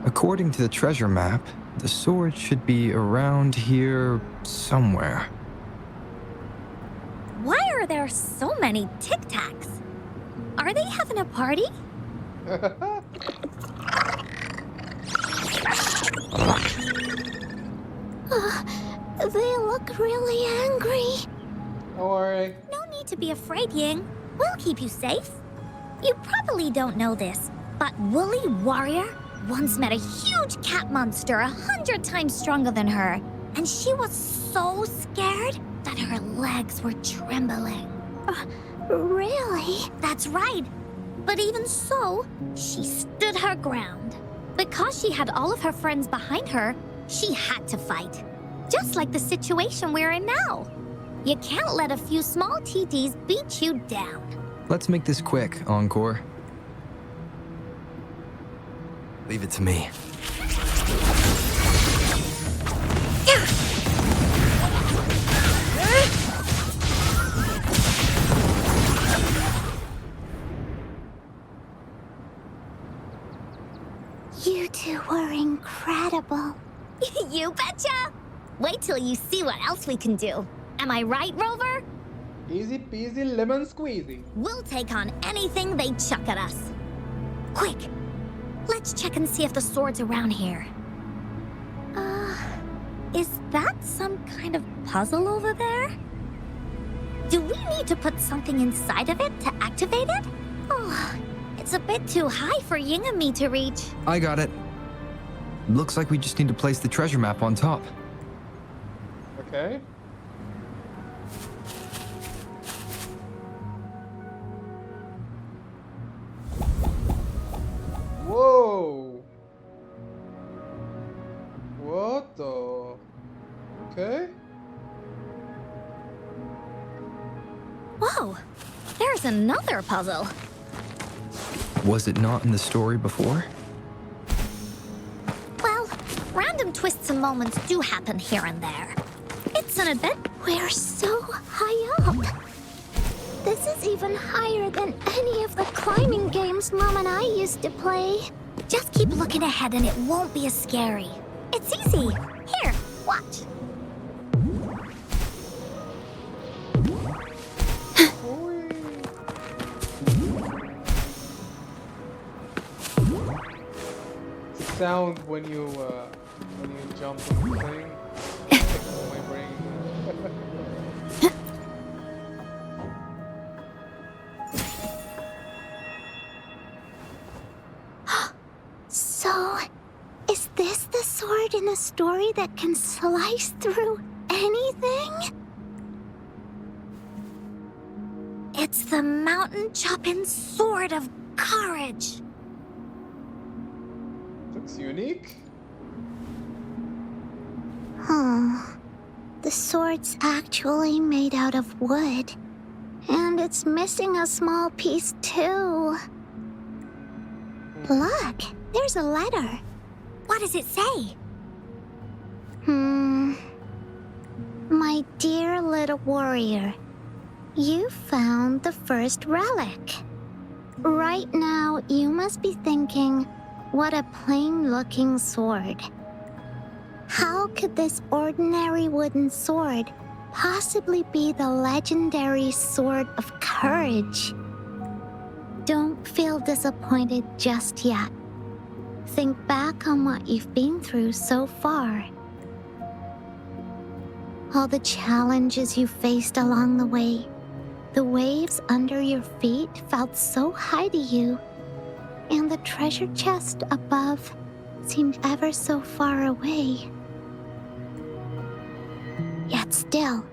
According to the treasure map, the sword should be around here somewhere. Why are there so many Tic Tacs? Are they having a party? They look really angry. Don't worry. No need to be afraid, Ying. We'll keep you safe. You probably don't know this, but Woolly Warrior once met a huge cat monster 100 times stronger than her, and she was so scared that her legs were trembling. Really? That's right. But even so, she stood her ground. Because she had all of her friends behind her, she had to fight. Just like the situation we're in now. You can't let a few small TTs beat you down. Let's make this quick, Encore. Leave it to me. You two were incredible. You betcha! Wait till you see what else we can do. Am I right, Rover? Easy peasy lemon squeezy. We'll take on anything they chuck at us. Quick! Let's check and see if the sword's around here. Is that some kind of puzzle over there? Do we need to put something inside of it to activate it? Oh, it's a bit too high for Ying and me to reach. I got it. Looks like we just need to place the treasure map on top. Okay. Whoa. What the? Okay. Whoa, there's another puzzle. Was it not in the story before? Well, random twists and moments do happen here and there. It's an adventure. We're so high up. This is even higher than any of the climbing games Mom and I used to play. Just keep looking ahead and it won't be as scary. It's easy. Here, watch. Sound when you jump on the thing. Tickles my brain. So, is this the sword in a story that can slice through anything? It's the mountain chopping sword of courage. Looks unique. The sword's actually made out of wood. And it's missing a small piece too. Look, there's a letter. What does it say? My dear little warrior, you found the first relic. Right now, you must be thinking, what a plain-looking sword. How could this ordinary wooden sword possibly be the legendary sword of courage? Don't feel disappointed just yet. Think back on what you've been through so far. All the challenges you faced along the way. The waves under your feet felt so high to you, and the treasure chest above seemed ever so far away. Yet still,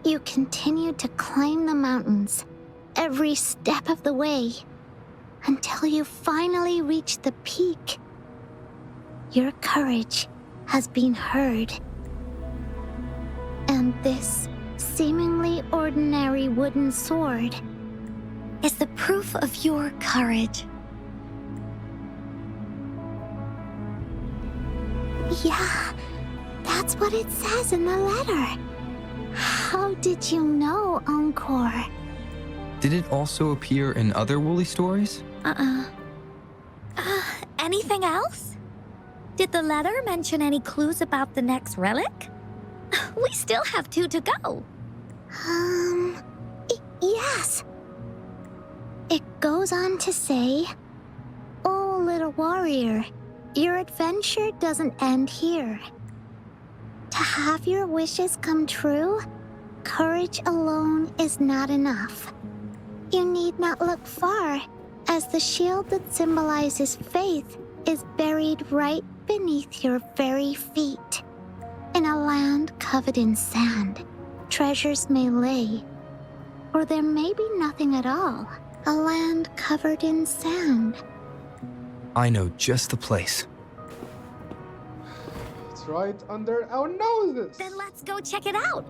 you continued to climb the mountains, every step of the way, until you finally reached the peak. Your courage has been heard. And this seemingly ordinary wooden sword is the proof of your courage. Yeah, that's what it says in the letter. How did you know, Encore? Did it also appear in other Woolly stories? Anything else? Did the letter mention any clues about the next relic? We still have 2 to go. Yes. It goes on to say, "Oh, little warrior, your adventure doesn't end here. To have your wishes come true, courage alone is not enough. You need not look far, as the shield that symbolizes faith is buried right beneath your very feet. In a land covered in sand, treasures may lay, or there may be nothing at all. A land covered in sand." I know just the place. It's right under our noses. Then let's go check it out.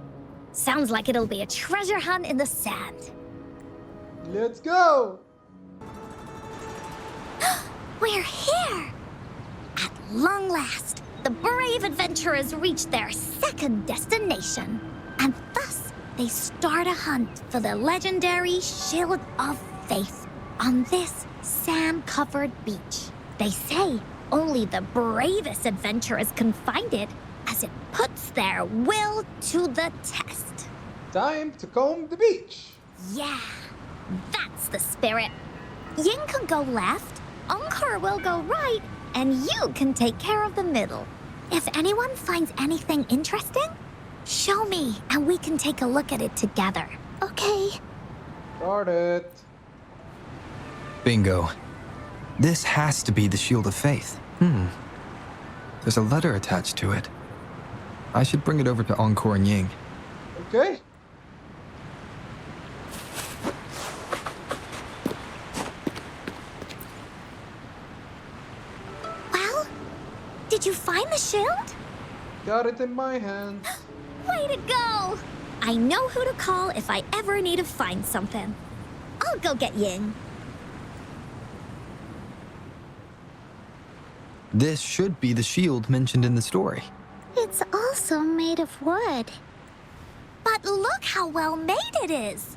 Sounds like it'll be a treasure hunt in the sand. Let's go. We're here! At long last, the brave adventurers reached their second destination. And thus, they start a hunt for the legendary Shield of Faith on this sand-covered beach. They say only the bravest adventurers can find it, as it puts their will to the test. Time to comb the beach. Yeah, that's the spirit. Yin can go left, Encore will go right, and you can take care of the middle. If anyone finds anything interesting, show me and we can take a look at it together. Okay. Start it. Bingo. This has to be the Shield of Faith. There's a letter attached to it. I should bring it over to Encore and Ying. Okay. Well, did you find the shield? Got it in my hands. Way to go! I know who to call if I ever need to find something. I'll go get Ying. This should be the shield mentioned in the story. It's also made of wood. But look how well made it is!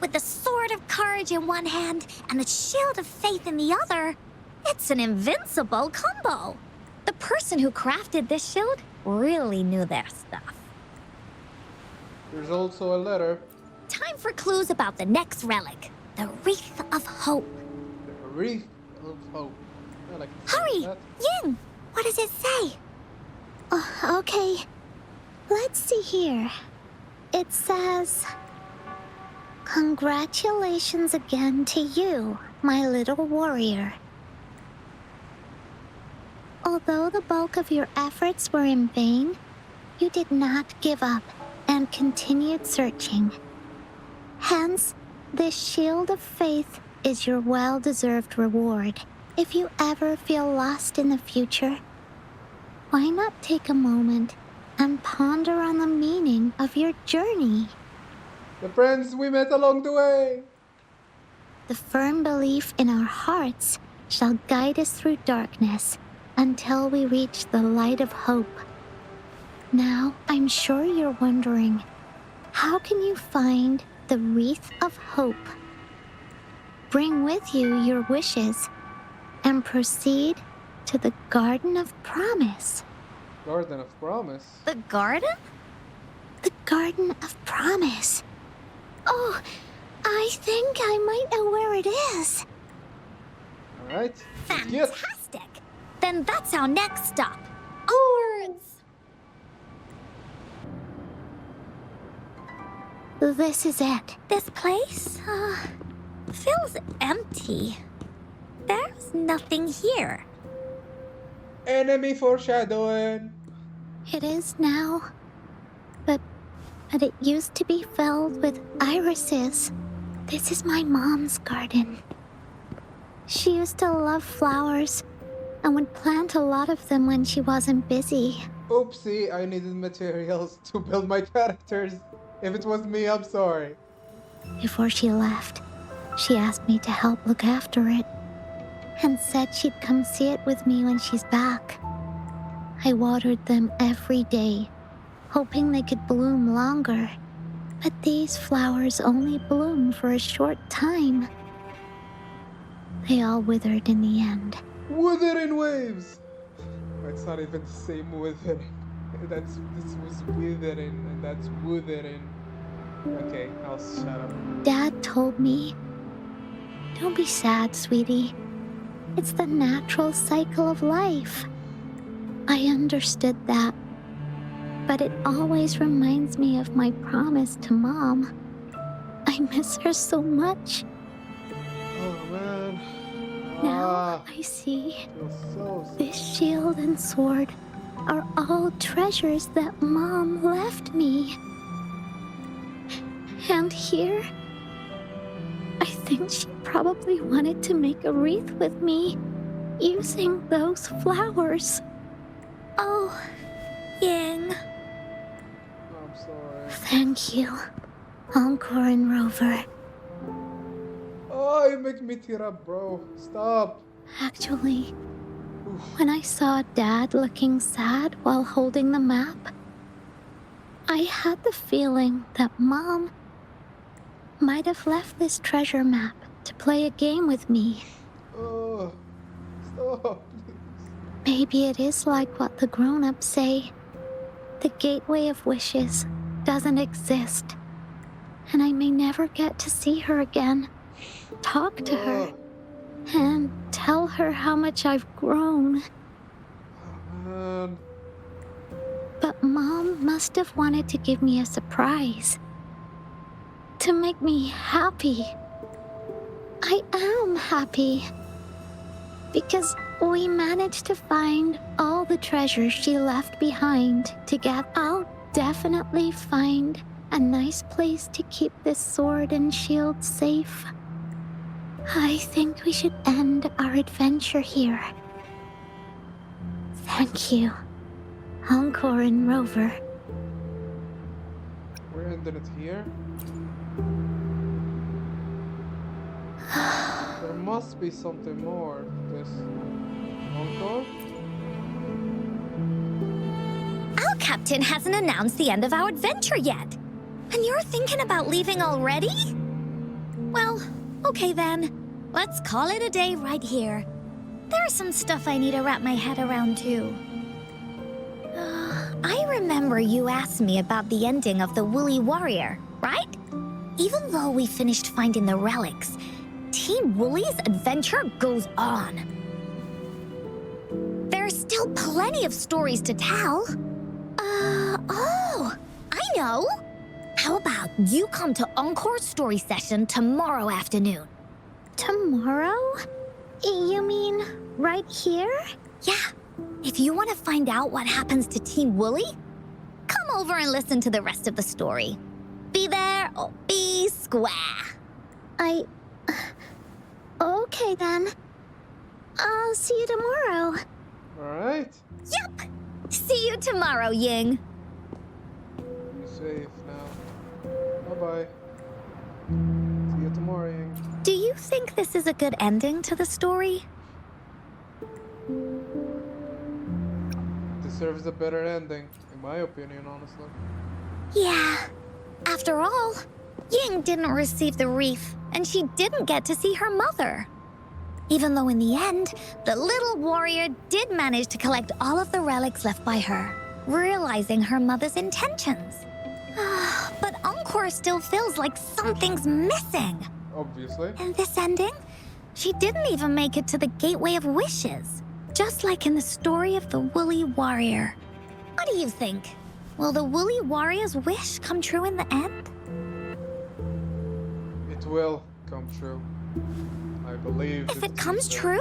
With the sword of courage in one hand and the shield of faith in the other, it's an invincible combo. The person who crafted this shield really knew their stuff. There's also a letter. Time for clues about the next relic, the Wreath of Hope. The wreath of hope. I like to say Hurry! that. Yin! What does it say? Okay. Let's see here. It says, "Congratulations again to you, my little warrior. Although the bulk of your efforts were in vain, you did not give up and continued searching. Hence, this shield of faith is your well-deserved reward. If you ever feel lost in the future, why not take a moment and ponder on the meaning of your journey? The friends we met along the way. The firm belief in our hearts shall guide us through darkness until we reach the light of hope. Now, I'm sure you're wondering, how can you find the wreath of hope? Bring with you your wishes and proceed to the Garden of Promise." Garden of Promise. The garden? The Garden of Promise. Oh, I think I might know where it is. Alright. Yes. Fantastic! Then that's our next stop. Onwards! This is it. This place, feels empty. There's nothing here. Enemy foreshadowing. It is now. But it used to be filled with irises. This is my mom's garden. She used to love flowers and would plant a lot of them when she wasn't busy. Oopsie, I needed materials to build my characters. If it was me, I'm sorry. Before she left, she asked me to help look after it and said she'd come see it with me when she's back. I watered them every day, hoping they could bloom longer. But these flowers only bloom for a short time. They all withered in the end. Wuthering waves. It's not even the same Wuthering. This was Withering, and that's Wuthering. Okay, I'll shut up. Dad told me, don't be sad, sweetie. It's the natural cycle of life. I understood that. But it always reminds me of my promise to Mom. I miss her so much. Oh man. Now I see Feels so sad. this shield and sword are all treasures that Mom left me. And here, I think she probably wanted to make a wreath with me using those flowers. Oh, Ying. I'm sorry. Thank you, Encore and Rover. Oh, you make me tear up, bro. Stop. Actually, when I saw Dad looking sad while holding the map, I had the feeling that Mom might have left this treasure map to play a game with me. Oh, stop, please. Maybe it is like what the grown-ups say. The gateway of wishes doesn't exist, and I may never get to see her again, talk to her, and tell her how much I've grown. Oh, man. But Mom must have wanted to give me a surprise. To make me happy. I am happy. Because we managed to find all the treasures she left behind together. I'll definitely find a nice place to keep this sword and shield safe. I think we should end our adventure here. Thank you, Encore and Rover. We're ending it here. There must be something more to this. Encore? Our captain hasn't announced the end of our adventure yet. And you're thinking about leaving already? Well, okay then. Let's call it a day right here. There's some stuff I need to wrap my head around too. I remember you asked me about the ending of the Woolly Warrior, right? Even though we finished finding the relics, Team Woolly's adventure goes on. There's still plenty of stories to tell. Oh, I know. How about you come to Encore's story session tomorrow afternoon? Tomorrow? You mean right here? Yeah. If you want to find out what happens to Team Woolly, come over and listen to the rest of the story. Be there or be square. Okay then. I'll see you tomorrow. Alright. Yep. See you tomorrow, Ying. Be safe now. Bye-bye. See you tomorrow, Ying. Do you think this is a good ending to the story? Deserves a better ending, in my opinion, honestly. Yeah. After all, Ying didn't receive the wreath, and she didn't get to see her mother. Even though in the end, the little warrior did manage to collect all of the relics left by her, realizing her mother's intentions. But Encore still feels like something's missing. Obviously. In this ending, she didn't even make it to the Gateway of Wishes, just like in the story of the Woolly Warrior. What do you think? Will the Woolly Warrior's wish come true in the end? It will come true. I believe. If it comes true,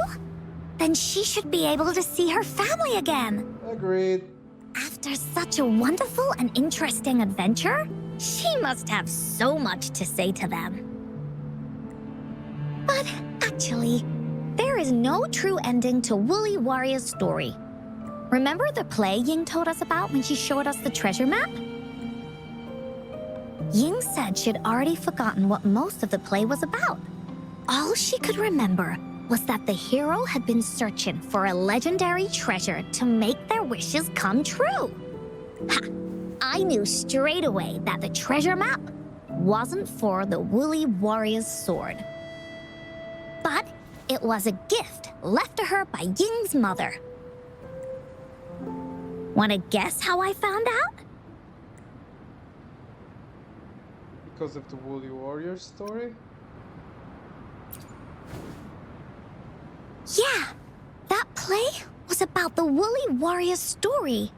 then she should be able to see her family again. Agreed. After such a wonderful and interesting adventure, she must have so much to say to them. But actually, there is no true ending to Woolly Warrior's story. Remember the play Ying told us about when she showed us the treasure map? Ying said she'd already forgotten what most of the play was about. All she could remember was that the hero had been searching for a legendary treasure to make their wishes come true. Ha! I knew straight away that the treasure map wasn't for the Woolly Warrior's sword. But it was a gift left to her by Ying's mother. Want to guess how I found out? Because of the Woolly Warrior story? Yeah, that play was about the Woolly Warrior story.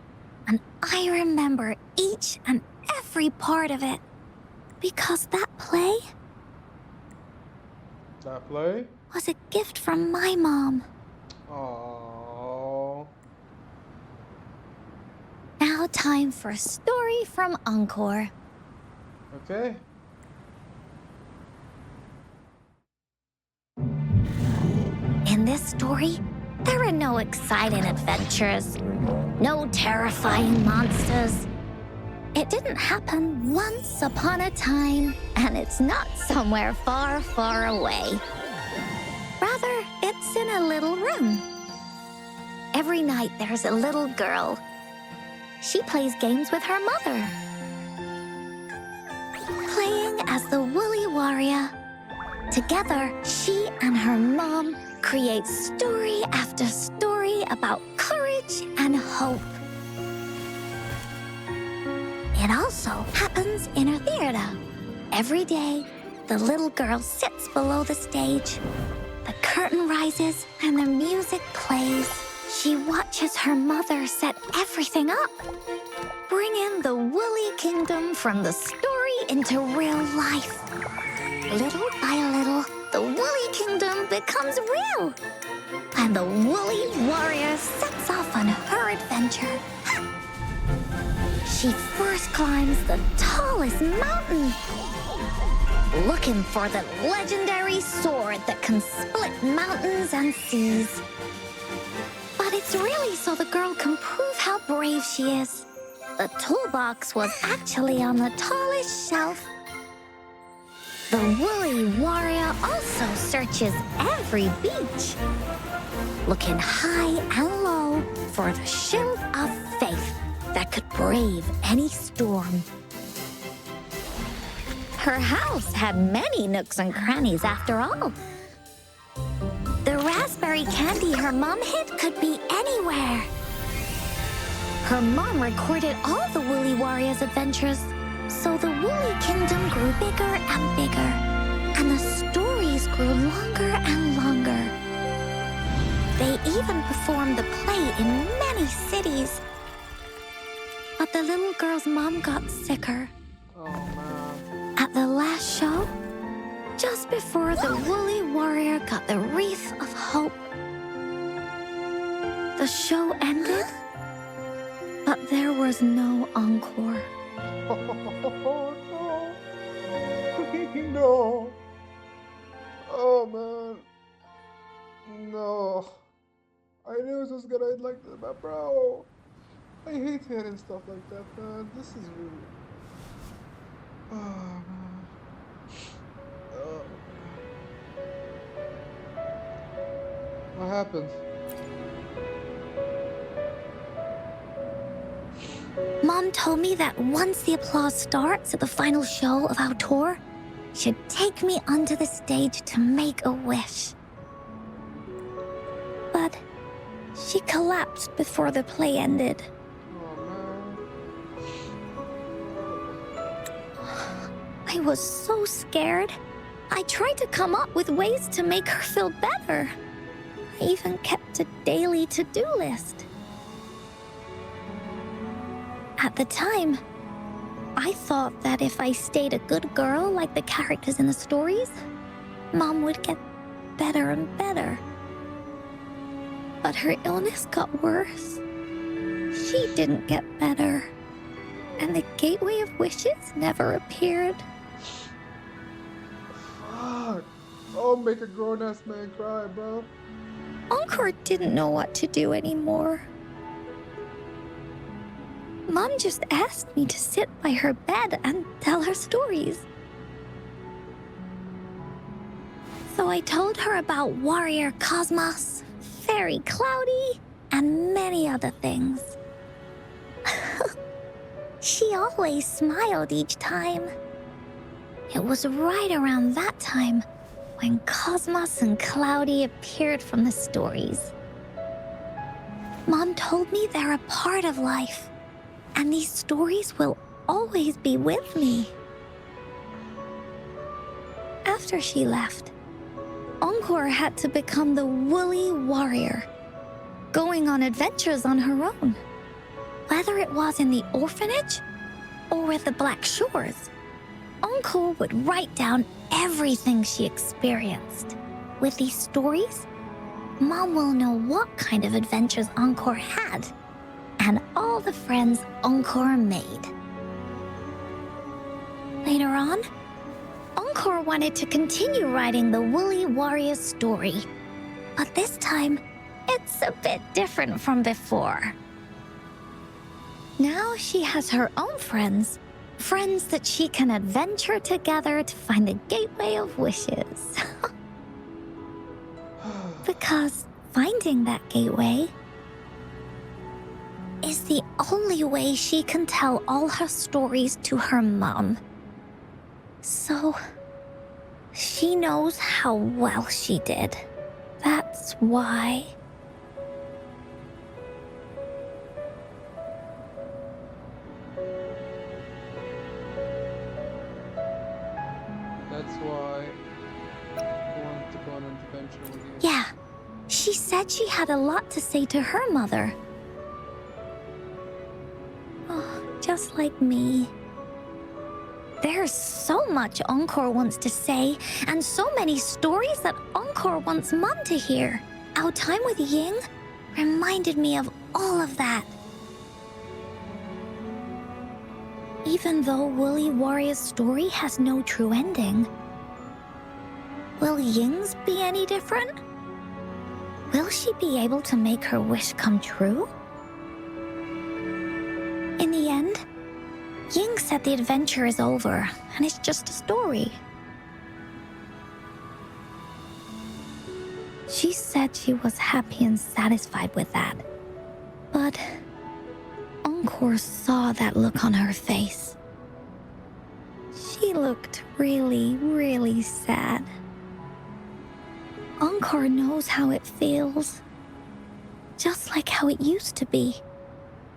And I remember each and every part of it. Because that play was a gift from my mom. Oh. Now time for a story from Encore. Okay. In this story, there are no exciting adventures, no terrifying monsters. It didn't happen once upon a time, and it's not somewhere far, far away. Rather, it's in a little room. Every night there's a little girl. She plays games with her mother. Playing as the Woolly Warrior. Together, she and her mom create story after story about courage and hope. It also happens in her theater. Every day, the little girl sits below the stage. The curtain rises and the music plays. She watches her mother set everything up. Bring in the Woolly Kingdom from the story into real life. Little by little, the Woolly Kingdom becomes real. And the Woolly Warrior sets off on her adventure. She first climbs the tallest mountain, looking for the legendary sword that can split mountains and seas. But it's really so the girl can prove how brave she is. The toolbox was actually on the tallest shelf. The Woolly Warrior also searches every beach, looking high and low for the shield of faith that could brave any storm. Her house had many nooks and crannies after all. The raspberry candy her mom hid could be anywhere. Her mom recorded all the Woolly Warrior's adventures, so the Woolly Kingdom grew bigger and bigger, and the stories grew longer and longer. They even performed the play in many cities. But the little girl's mom got sicker. Oh man. At the last show, just before the Woolly Warrior got the wreath of hope, the show ended, but there was no encore. Oh no. No. Oh man. No. I knew it was gonna end like this, but bro. I hate hearing stuff like that, man. This is really... Oh, man. Oh. What happened? Mom told me that once the applause starts at the final show of our tour, she'd take me onto the stage to make a wish. But she collapsed before the play ended. I was so scared. I tried to come up with ways to make her feel better. I even kept a daily to-do list. At the time, I thought that if I stayed a good girl like the characters in the stories, Mom would get better and better. But her illness got worse. She didn't get better. And the Gateway of Wishes never appeared. Fuck. Oh, make a grown-ass man cry, bro. Encore didn't know what to do anymore. Mom just asked me to sit by her bed and tell her stories. So I told her about Warrior Cosmos, Fairy Cloudy, and many other things. She always smiled each time. It was right around that time when Cosmos and Cloudy appeared from the stories. Mom told me they're a part of life, and these stories will always be with me. After she left, Encore had to become the woolly warrior, going on adventures on her own. Whether it was in the orphanage or with the Black Shores, Encore would write down everything she experienced. With these stories, Mom will know what kind of adventures Encore had and all the friends Encore made. Later on, Encore wanted to continue writing the Woolly Warrior story, but this time, it's a bit different from before. Now she has her own friends that she can adventure together to find the Gateway of Wishes. Because finding that gateway is the only way she can tell all her stories to her mom. So, she knows how well she did. That's why. That's why I wanted to go on an adventure with you. Yeah, she said she had a lot to say to her mother. Oh, just like me. There's so much Encore wants to say, and so many stories that Encore wants Mom to hear. Our time with Ying reminded me of all of that. Even though Woolly Warrior's story has no true ending, will Ying's be any different? Will she be able to make her wish come true? In the end, Ying said the adventure is over, and it's just a story. She said she was happy and satisfied with that. But Encore saw that look on her face. She looked really, really sad. Encore knows how it feels. Just like how it used to be.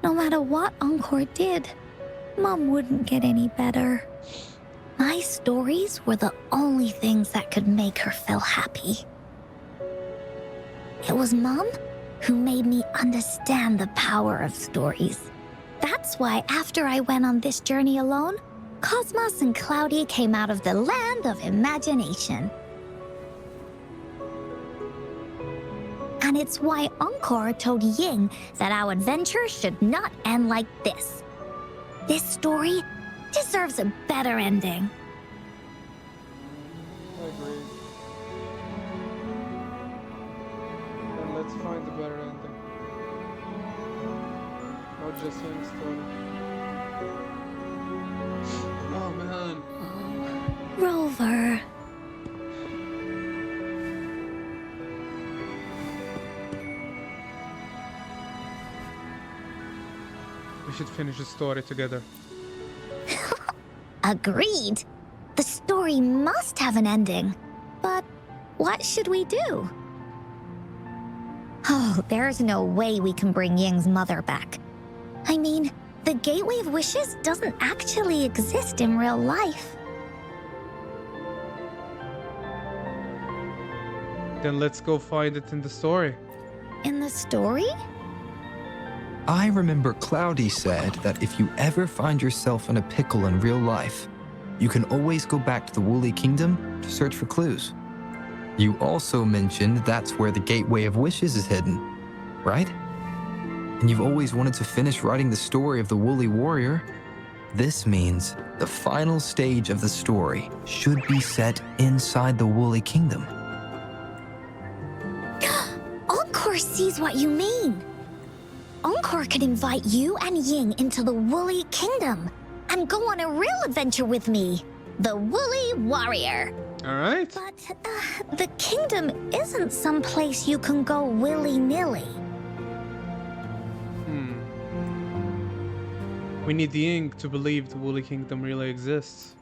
No matter what Encore did, Mom wouldn't get any better. My stories were the only things that could make her feel happy. It was Mom who made me understand the power of stories. That's why after I went on this journey alone, Cosmos and Cloudy came out of the land of imagination. And it's why Encore told Ying that our adventure should not end like this. This story deserves a better ending. I agree. And let's find a better ending. Not just Ying's story. Oh man. Rover. We should finish the story together. Agreed. The story must have an ending. But what should we do? Oh, there's no way we can bring Ying's mother back. I mean, the Gateway of Wishes doesn't actually exist in real life. Then let's go find it in the story. In the story? I remember Cloudy said that if you ever find yourself in a pickle in real life, you can always go back to the Woolly Kingdom to search for clues. You also mentioned that's where the Gateway of Wishes is hidden, right? And you've always wanted to finish writing the story of the Woolly Warrior. This means the final stage of the story should be set inside the Woolly Kingdom. Encore sees what you mean. Encore could invite you and Ying into the Woolly Kingdom and go on a real adventure with me, the Woolly Warrior. All right. But the kingdom isn't some place you can go willy-nilly. We need Ying to believe the Woolly Kingdom really exists.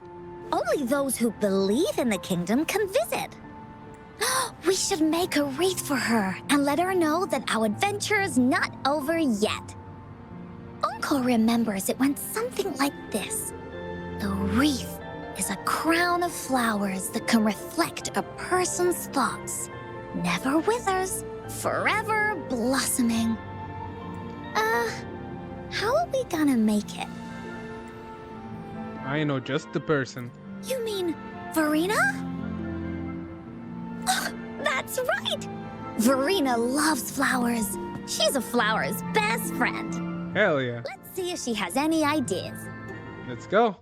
Only those who believe in the kingdom can visit. We should make a wreath for her and let her know that our adventure's not over yet. Encore remembers it went something like this. The wreath is a crown of flowers that can reflect a person's thoughts. Never withers, forever blossoming. How are we gonna make it? I know just the person. You mean Verena? Oh, that's right! Verena loves flowers. She's a flower's best friend. Hell yeah. Let's see if she has any ideas. Let's go.